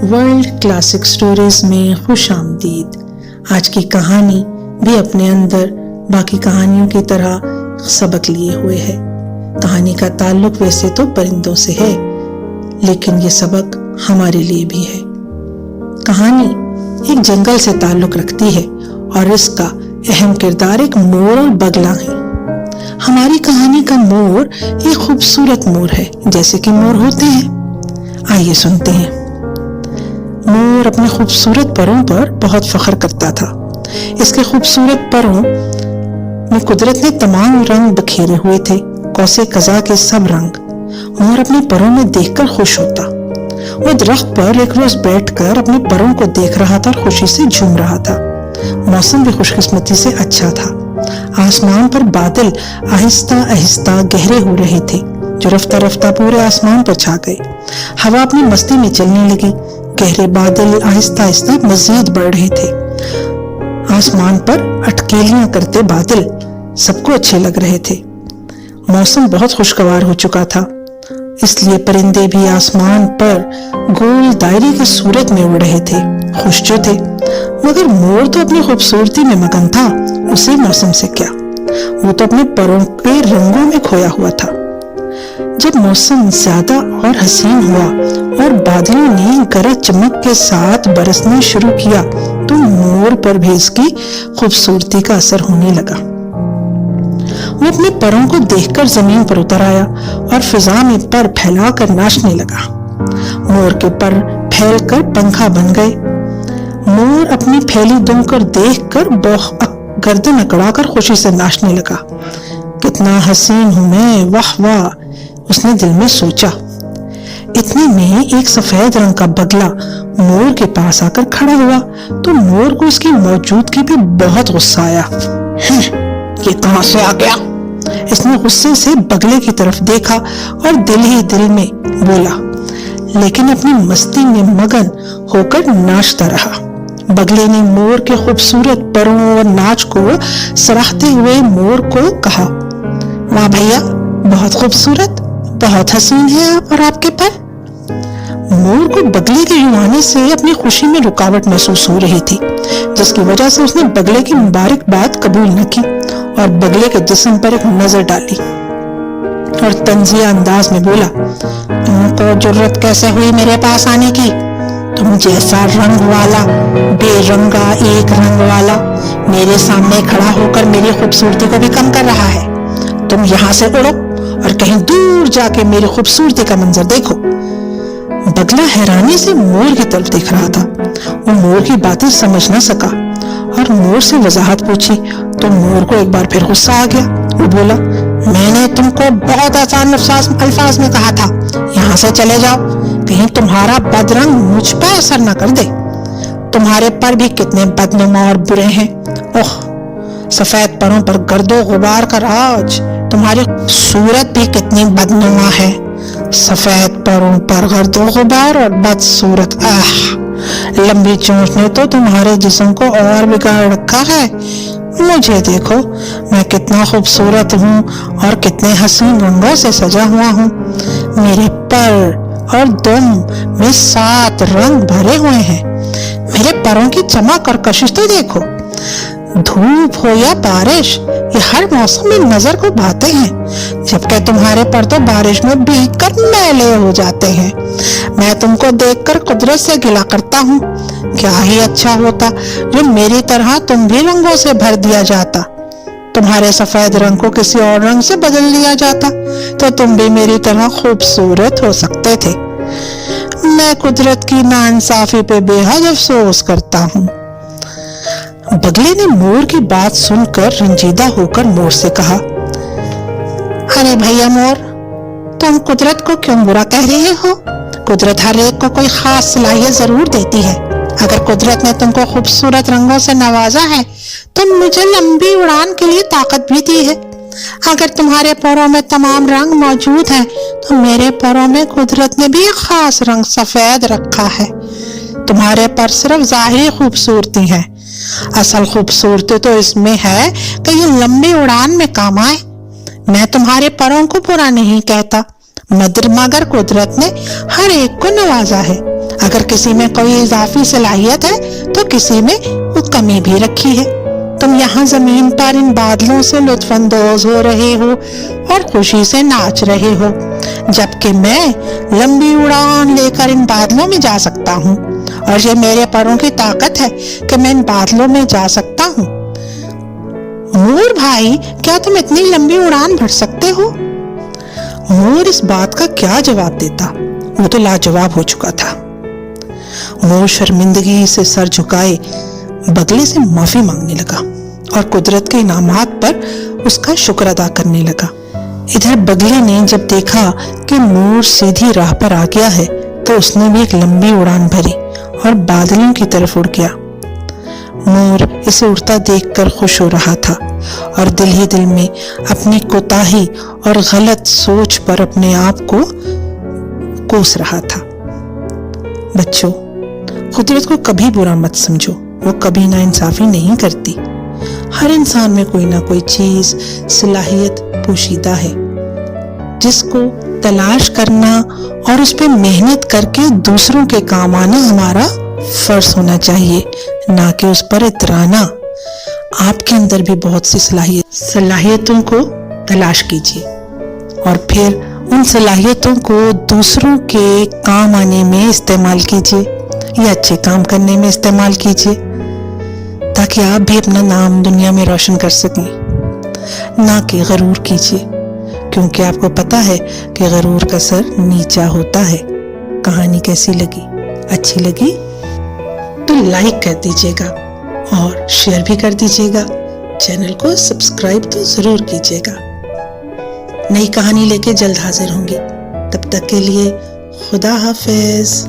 World classic stories में खुश आमदीद। आज की कहानी भी अपने अंदर बाकी कहानियों की तरह सबक लिए हुए है। कहानी का ताल्लुक वैसे तो परिंदों से है, लेकिन ये सबक हमारे लिए भी है। कहानी एक जंगल से ताल्लुक रखती है और इसका अहम किरदार एक मोर और बगला है। हमारी कहानी का मोर एक खूबसूरत मोर है, जैसे कि मोर होते हैं। आइए सुनते हैं। मोर अपने खूबसूरत परों पर बहुत फख्र करता था। इसके खूबसूरत परों में कुदरत ने तमाम रंग बखेरे हुए थे, कौसे कज़ा के सब रंग। मोर अपने परों में देखकर खुश होता। वो दरख्त पर एक रोज बैठकर अपने परों को देख रहा था और खुशी से झूम रहा था। मौसम भी खुशकिस्मती से अच्छा था। आसमान पर बादल आहिस्ता आहिस्ता गहरे हो रहे थे, जो रफ्ता रफ्ता पूरे आसमान पर छा गए। हवा अपनी मस्ती में चलने लगी। गहरे बादल आहिस्ता आहिस्ता मजीद बढ़ रहे थे। आसमान पर अटकेलियां करते बादल सबको अच्छे लग रहे थे। मौसम बहुत खुशगवार हो चुका था, इसलिए परिंदे भी आसमान पर गोल दायरे की सूरत में उड़ रहे थे, खुश जो थे। मगर मोर तो अपनी खूबसूरती में मगन था। उसे मौसम से क्या, वो तो अपने परों के रंगों में खोया हुआ था। जब मौसम ज्यादा और हसीन हुआ और बादलों ने गरज चमक के साथ बरसना शुरू किया, तो मोर पर भी इसकी खूबसूरती का असर होने लगा। वो अपने परों को देखकर जमीन पर उतर आया और फिजा में पर फैलाकर नाचने लगा। मोर के पर फैलकर पंखा बन गए। मोर अपनी फैली दुम कर देखकर गर्दन अकड़ाकर खुशी से नाचने लगा। कितना हसीन हूं मैं, वाह वाह, उसने दिल में सोचा। इतने में एक सफेद रंग का बगला मोर के पास आकर खड़ा हुआ, तो मोर को उसकी मौजूदगी पे बहुत गुस्सा आया। ये कहां से आ गया? इसने गुस्से से बगले की तरफ देखा और दिल ही दिल में बोला, लेकिन अपनी मस्ती में मगन होकर नाचता रहा। बगले ने मोर के खूबसूरत परों और नाच को सराहते हुए मोर को कहा, वाह भैया, बहुत खूबसूरत, बहुत हसीन है आप और आपके पर। मोर को बगले के यूं आने से अपनी खुशी में रुकावट महसूस हो रही थी, जिसकी वजह से उसने बगले की मुबारकबाद कबूल न की और बगले के जिस्म पर एक नजर डाली और तंजिया अंदाज में बोला, तुमको जुर्रत कैसे हुई मेरे पास आने की? तुम जैसा रंग वाला बेरंगा एक रंग वाला मेरे सामने खड़ा होकर मेरी खूबसूरती को भी कम कर रहा है। तुम यहाँ से उड़ो और कहीं दूर जाके मेरी खूबसूरती का मंजर देखो। बगला हैरानी से मोर की तरफ देख रहा था। वो मोर की बातें समझ न सका और मोर से वजाहत पूछी, तो मोर को एक बार फिर गुस्सा आ गया। वो बोला, मैंने तुमको बहुत आसान अल्फाज में कहा था, यहाँ से चले जाओ, कहीं तुम्हारा बदरंग मुझ पर असर न कर दे। तुम्हारे पर भी कितने बदनुमा और बुरे हैं। ओह, सफेद परों पर गर्दो गुबार का राज, तुम्हारी सूरत भी कितनी बदनुमा है। सफेद परों पर गर्दो गुबार और बदसूरत। लंबी चोंच ने तो तुम्हारे जिस्म को और बिगाड़ रखा है। मुझे देखो, मैं कितना खूबसूरत हूँ और कितने हसीन रंगों से सजा हुआ हूँ। मेरे पर और दुम में 7 रंग भरे हुए हैं। मेरे परों की चमक और कशिश तो देखो। धूप हो या बारिश, ये हर मौसम में नजर को भाते हैं, जबकि तुम्हारे पर तो बारिश में भीगकर मैले हो जाते हैं। मैं तुमको देखकर कुदरत से गिला करता हूँ। क्या ही अच्छा होता जो मेरी तरह तुम भी रंगों से भर दिया जाता। तुम्हारे सफेद रंग को किसी और रंग से बदल दिया जाता, तो तुम भी मेरी तरह खूबसूरत हो सकते थे। मैं कुदरत की नाइंसाफी पे बेहद अफसोस करता हूँ। बगले ने मोर की बात सुनकर रंजीदा होकर मोर से कहा, अरे भैया मोर, तुम कुदरत को क्यों बुरा कह रहे हो? कुदरत हर एक को कोई खास सलाहियत जरूर देती है। अगर कुदरत ने तुमको खूबसूरत रंगों से नवाजा है, तो मुझे लंबी उड़ान के लिए ताकत भी दी है। अगर तुम्हारे पैरों में तमाम रंग मौजूद हैं, तो मेरे पैरों में कुदरत ने भी एक खास रंग सफेद रखा है। तुम्हारे पर सिर्फ जाहिरी खूबसूरती है, असल खूबसूरती तो इसमें है कि ये लंबी उड़ान में काम आए। मैं तुम्हारे परों को बुरा नहीं कहता, मगर कुदरत ने हर एक को नवाजा है। اگر کسی میں کوئی اضافی صلاحیت ہے تو کسی میں وہ کمی بھی رکھی ہے۔ تم یہاں زمین پر ان بادلوں سے لطف اندوز ہو رہے ہو اور خوشی سے ناچ رہے ہو، جبکہ میں لمبی اڑان لے کر ان بادلوں میں جا سکتا ہوں، اور یہ میرے پروں کی طاقت ہے کہ میں ان بادلوں میں جا سکتا ہوں۔ مور بھائی، کیا تم اتنی لمبی اڑان بھر سکتے ہو؟ مور اس بات کا کیا جواب دیتا؟ وہ تو لاجواب ہو چکا تھا۔ مور شرمندگی سے سر جھکائے بگلے سے معافی مانگنے لگا اور قدرت کے انعامات پر اس کا شکر ادا کرنے لگا۔ ادھر بگلے نے جب دیکھا کہ مور سیدھی راہ پر آ گیا ہے تو اس نے بھی ایک لمبی اڑان بھری اور بادلوں کی طرف اڑ گیا۔ مور اسے اڑتا دیکھ کر خوش ہو رہا تھا اور دل ہی دل میں اپنی کوتاہی اور غلط سوچ پر اپنے آپ کو کوس رہا تھا۔ بچوں، قدرت کو کبھی برا مت سمجھو، وہ کبھی نا انصافی نہیں کرتی۔ ہر انسان میں کوئی نہ کوئی چیز، صلاحیت پوشیدہ ہے، جس کو تلاش کرنا اور اس پہ محنت کر کے دوسروں کے کام آنا ہمارا فرض ہونا چاہیے، نہ کہ اس پر اترانا۔ آپ کے اندر بھی بہت سی صلاحیتوں کو تلاش کیجیے اور پھر ان صلاحیتوں کو دوسروں کے کام آنے میں استعمال کیجیے یا اچھے کام کرنے میں استعمال کیجیے، تاکہ آپ بھی اپنا نام دنیا میں روشن کر سکیں۔ نہ کہ غرور کیجیے، کیونکہ آپ کو پتا ہے کہ غرور کا سر نیچا ہوتا ہے۔ کہانی کیسی لگی؟ اچھی لگی تو لائک کر دیجیے گا اور شیئر بھی کر دیجیے گا۔ چینل کو سبسکرائب تو ضرور کیجیے گا۔ نئی کہانی لے کے جلد حاضر ہوں گی، تب تک کے لیے خدا حافظ۔